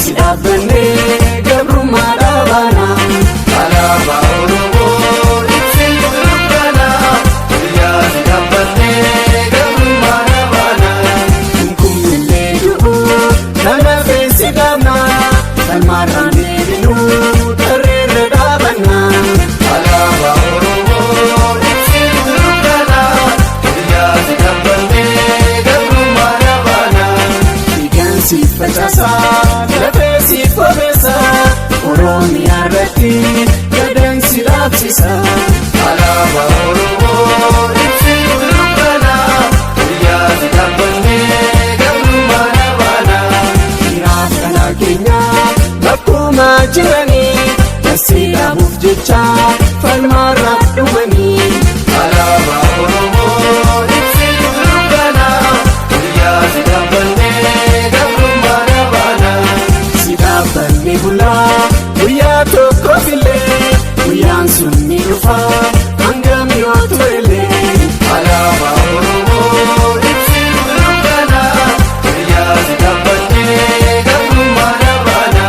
Sidabane gabruma dabana alaba oromo itsin durukana ya sidabane gabruma dabana kumile dubu nana fesidamna kalmarane binu tarere dabana alaba oromo itsin durukana ya sidabane gabruma dabana igansi pachasa Oromiyaa irratti gadaan si raabsisa alaabaa Oromoo ibsii dukkana guyyaa sidabannee gabrummaa dhaabana dhiiraaf dhalaa keenya bakkuma jiranii dasii dhaabuuf jecha falmaarraaf dhumanii alaabaa Oromoo ibsii dukkana guyyaa sidabannee gabrummaa dhaabana sidabannee bulaa. Tokko filee guyyaan sun ni dhufa hangam yoo turele alaabaa Oromoo ibsii dukkana guyyaa sidabannee gabrummaa dhaabana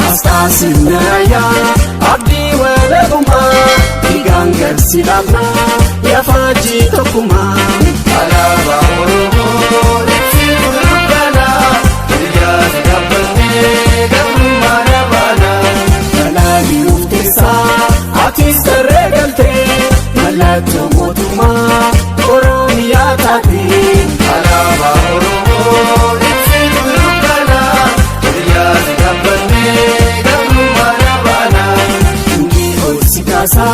asxaa simnaayaa abdii walabummaa dhiigaan garsi dhaabna yaafajii tokkummaa alaabaa Oromoo ibsii dukkana guyyaa sidabannee gabrummaa dhaabana. Atis darreegaltee mallattoo mootummaa Oromiyaa taatee alaabaa Oromoo ibsii dukkana guyyaa sidabannee gabrummaa dhaabana. Inni ol si kaasa